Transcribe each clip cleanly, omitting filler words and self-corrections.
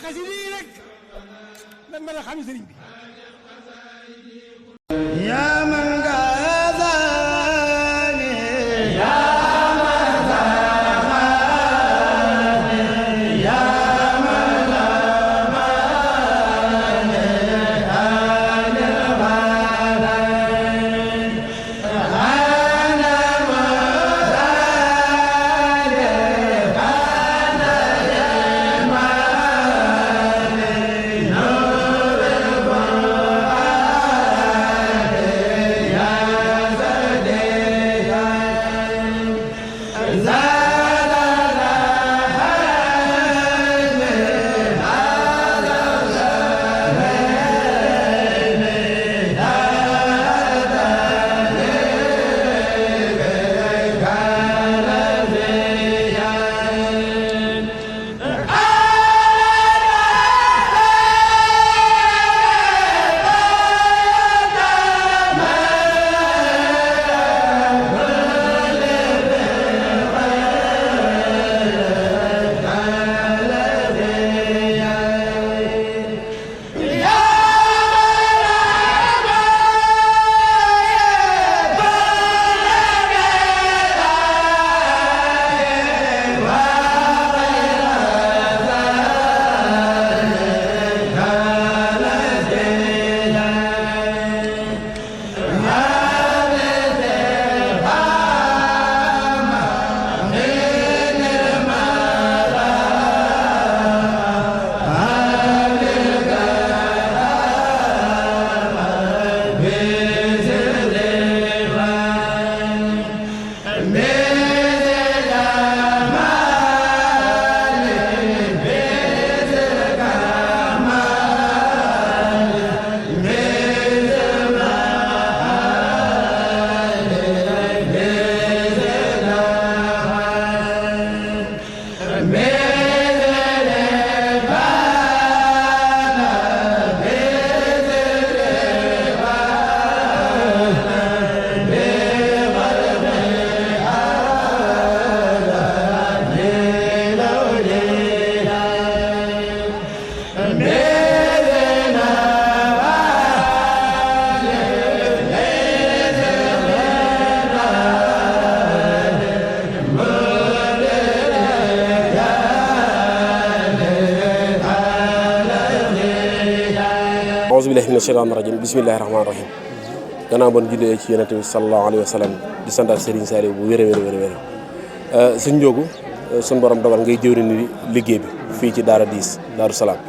xasida yi rek lan mën a xam sëriñ bi. auzubillahi mina shaytaani rajim bismillahi rahmaani rahim gannaaw bon jullee ci yonent bi sallallahu alayhi wa sallam di santaat Serigne Saliou bu wér sëñ Ndiogou suñ borom dogal ngay jëwri ni liggéey bi fii ci Daara 10 Daaru Salaam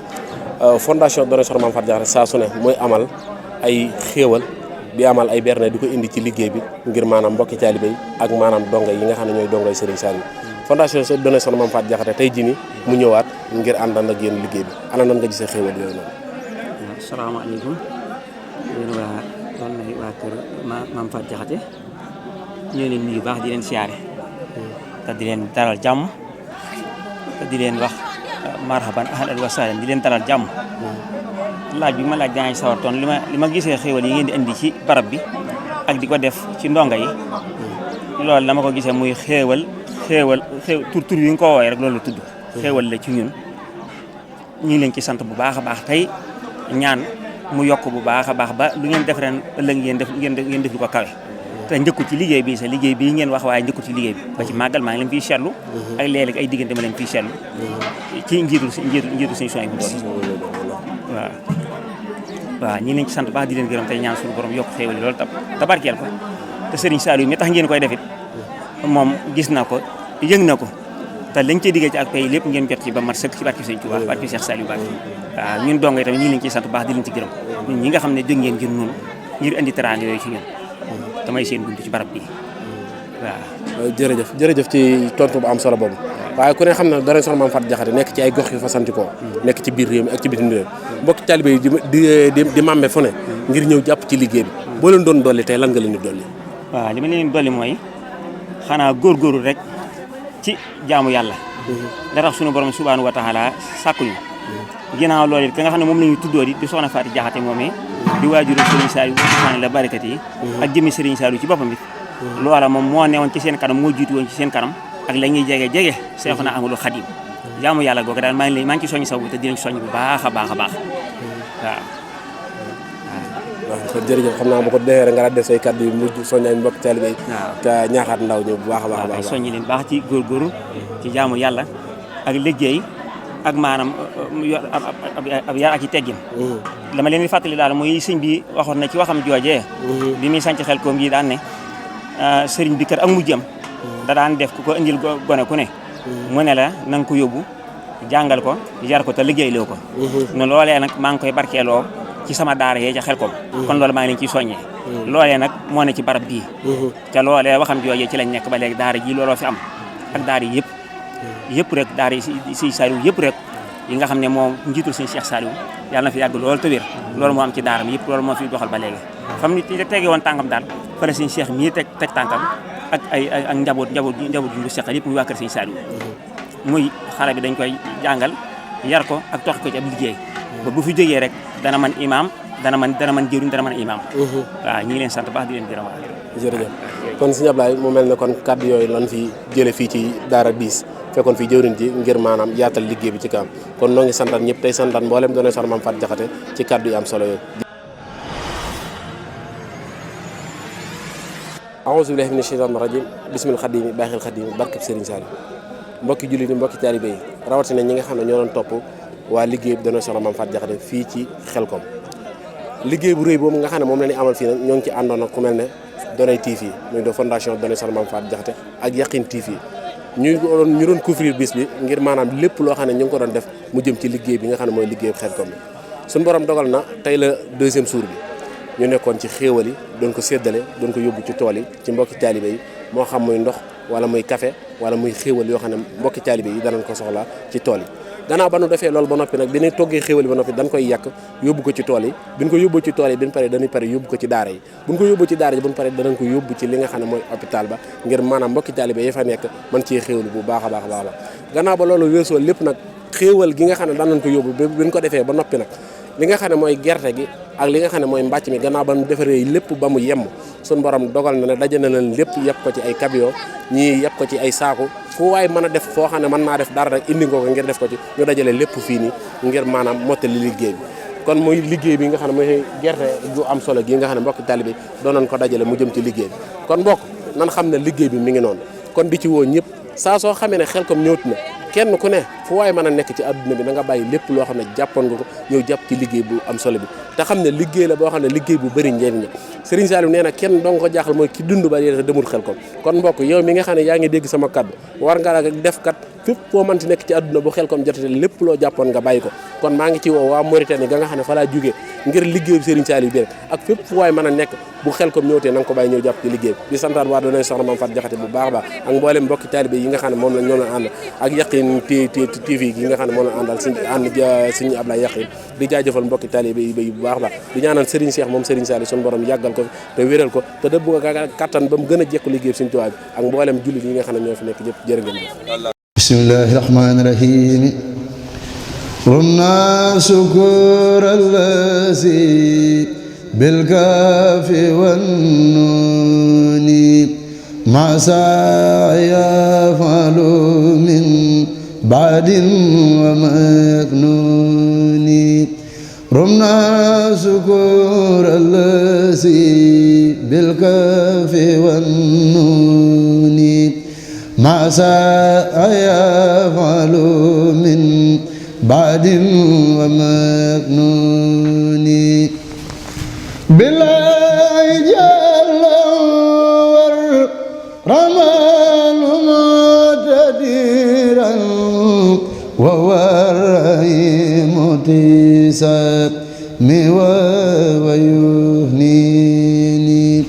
fondation Donnay Soxna Mame Faty Diakhaté saa su ne mooy amal ay xéewal di amal ay berne di ko indi ci liggéey bi ngir maanaam mbokki taalibe yi ak maanaam donga yi nga xam ne ñooy dongay Serigne Saliou fondation Donnay Soxna Mame Faty Diakhaté tey jii ni mu ñëwaat ngir àndal ak yéen liggéey bi ana nan nga gisee xéewal yooyu noonu. Asalaamaaleykum yéen waa kër Mame Faty Diakhaté ñoo leen nuyu baax di leen siyaare te di leen dalal jàmm te di leen wax marhaban ahlan wa sahlan di leen dalal jàmm laaj bi ma laaj danañ sawar toon li ma gisee xéewal yi ngeen di indi ci barab bi ak di ko def ci ndonga yi loolu dama ko gisee muy xéewal tur yi nga ko woowee rek loolu la tudd xéewal la ci ñun ñu ngi leen ci sant bu baax a baax tey ñaan mu yokk bu baax a baax ba lu ngeen def ren ëllëg ngeen def lu ko kawe te njëkku ci liggéey bi sa liggéey bi ngeen wax waaye njëkku ci liggéey bi ba ci màggal maa ngi leen fiy seetlu ak léeg-léeg ay diggante ma leen fiy seetlu ci njiitu suñu soñ bu doon waaw ñi leen ci sant baax di leen gërëm tey ñaan suñu borom yokk xéewal yi loolu te barkeel ko te Serigne Saliou mi tax ngeen koy defit moom gis na ko yëg na ko te lañ cey diggee ci ak pay lépp ngeen jot ci ba mat sëkk ci barke Sëriñ Tuubaa barke Cheikh Saliou Mbacké waaw ñun dongo itam ñi leen ciy sant baax di leen ci gërëm ñun ñi nga xam ne jóg ngeen ngir noonu ngir indi teraanga yooyu ci ñun damay seen buntu ci barab bi waaw jërëjëf ci tontu bu am solo boobu waaye ku ne xam na Donnay Soxna Mame Faty Diakhaté nekk ci ay gox yu fa santikoo nekk ci biir réew mi ak ci bitim réew mbokki taalibe yi di màmme fu ne ngir ñëw jàpp ci liggéey bi boo leen doon dolli tey lan nga leen di dolli waaw li ma leen dolli mooy xanaa góorgóorlu rek ci jaamu yàlla da tax suñu borom subhanahu wa taala sàkkuñu ginnaaw loolu it ka nga xam ne moom la ñu tuddoo di Soxna Faty Diakhaté moomee di waajuru Serigne Saliou subhanahu la barakat yi ak jëmmi Serigne Saliou ci boppam it loola moom moo newoon ci seen kanam moo jiitu woon ci seen kanam ak la ñuy jege Seexuna Ahmadul Xadim jaamu yàlla googu daal maa ngi ci soññ saw te di leen soññ bu baax a baax a baax waaw. waaw kon jërëjëf xam naa bu ko defee rek nga daal def say kàddu yu mujj soññ ay mbokk taalibe yi. waaw te ñaaxaat ndaw ñi bu baax a baax a baax. soññ leen baax ci góorgóorlu ci jaamu yàlla ak liggéey ak maanaam ab yar ak i teggin. dama leen di fàttali daal mooy sëñ bi waxoon na ci waxam joojee. bi muy sanc Xelkom gi daan ne sëriñ bi kër ak mujjam. da daan def ku ko indil gone ku ne. mu ne la na nga ko yóbbu jàngal ko yar ko te liggéeyloo ko. ne loolee nag maa ngi koy barkeeloo ci sama daara yee ca Xelkom. kon loolu maa ngi leen ciy soññee. loolee nag moo ne ci barab bii. te loolee waxam joojee ci lañ nekk ba léegi daara ji looloo fi am ak daara yi yëpp rek daara yi si Saliou yëpp rek yi nga xam ne moo njiitul sëñ Cheikh Saliou yàlla na fi yàgg loolu te wér loolu moo am ci daaram yëpp loolu moo fi doxal ba léegi fam ni tege woon tànkam daal fële sëñ Cheikh mii teg tànkam ak njaboot yu seqal yëpp muy waa kër sëñ Saliou muy xale bi dañ koy jàngal yar ko ak tox ko ci ab liggéey ba bu fi jógee rek dana man imaam dana man jëriñ dana man imaam waaw ñu ngi leen sant baax di leen gërëm jërëjëf kon sëñ Ablaye mu mel ne kon kàddu yooyu lan fi jële fii ci daara 10 fekkoon fii jëwriñ ji ngir maanaam yaatal liggéey bi ci kanam kon noo ngi santaan ñëpp tey santaan mboolem doone soxna Mame Faty Diakhaté ci kàddu yi am solo yooyu. a'uuzu billahi mina shaytaani rajiim bismil xadiimi baaxil xadiimi barkeb Serigne Saliou mbokki jullit yi mbokki taalibe yi rawatina ñi nga xam ne ñoo doon topp waa liggéey bi doone soxna Mame Faty Diakhaté fii ci Xelkom liggéey bu rëy boobu nga xam ne moom la ñuy amal fii nag ñoo ngi ci àndoon ak ku mel ne Donay TV muy de fondation Donay soxna Mame Faty Diakhaté ak Yaqin TV ñu doon couvrir bis bi ngir maanaam lépp loo xam ne ñu ngi ko doon def mu jëm ci liggéey bi nga xam ne mooy liggéey Xelkom bi suñu borom dogal na tey la deuxième jour bi ñu nekkoon ci xéewal yi doon ko séddale doon ko yóbbu ci tool yi ci mbokki taalibe yi moo xam muy ndox wala muy café wala muy xéewal yoo xam ne mbokki taalibe yi danañ ko soxla ci tool yi gannaaw ba nu defee loolu ba noppi nag dinañ toggee xéewal yi ba noppi dañ koy yàq yóbbu ko ci tool yi biñ ko yóbbu ci tool yi biñ pare dañuy pare yóbbu ko ci daara yi buñ ko yóbbu ci daara yi buñ pare danañ ko yóbbu ci li nga xam ne mooy hôpital ba ngir maanaam mbokki taalibe yi fa nekk man cee xéewal bu baax a baax a baax la gannaaw ba loolu weesoo lépp nag xéewal gi nga xam ne danañ ko yóbbu biñ ko defee ba noppi nag li nga xam ne mooy gerte gi ak li nga xam ne mooy mbàcc mi gannaaw ba mu defaree lépp ba mu yemm suñu borom dogal na ne daje na leen lépp yëpp ko ci ay camion ñii yëpp ko ci ay saaku fu waay mën a def foo xam ne mën naa def dara rek indi nga ko ngir def ko ci ñu dajale lépp fii nii ngir maanaam mottali liggéey bi kon muy liggéey bi nga xam ne mooy gerte gu am solo gi nga xam ne mbokk taalibe doonoon ko dajale mu jëm ci liggéey bi kon mbokk nan xam ne liggéey bi mi ngi noonu kon di ci woo ñëpp saa soo xamee ne Xelkom ñëwut na kenn ku ne fu waay mën a nekk ci adduna bi da nga bàyyi lépp loo xam ne jàppoon nga ko ñëw jàpp ci liggéey bu am solo bi te xam ne liggéey la boo xam ne liggéey bu bëri njëriñ la Serigne Saliou nee na kenn dong ko jaaxal mooy ki dund ba yéete demul Xelkom kon mbokk yow mi nga xam ne yaa ngi dégg sama kaddu war nga la def kat fépp foo mënti nekk ci adduna bu Xelkom jotee lépp loo jàppoon nga bàyyi ko kon maa ngi ci woo waa Mauritanie ga nga xam ne fa laa jógee ngir liggéey bi Serigne Saliou bi rek ak fépp fu waay mën a nekk bu Xelkom ñëwtee na nga ko bàyyi ñëw jàpp ci liggéey bi di santaan waa Donay soxna Mame Faty Diakhaté bu baax a baax ak mboolem mbokki taalibe yi nga xam ne moom la ñoom la ànd ak Yaqin TV gi nga xam ne moom la àndal suñu Ablaye Yaqin di jaajëfal mbokki taalibe yi bu baax a baax di ñaanal Serigne Cheikh moom Serigne Saliou suñu borom yàggal ko te wéral ko te dëbb ko kattan ba mu gën a jekku liggéey suñu tubaab bi ak mboolem jullit yi nga xam ne ñoo fi nekk ñëpp jërë ngeen jëf. bismillahi rahmani rahim rumna sukur allazi bil kafi wan nuni ma saya falu min ba'din wa maknuni rumna sukur allazi bil kafi wan nuni ما سيفعل من بعد ومكنون بالله جل والرحمن مقتدرا وهو الرحيم تسامي ويهنيني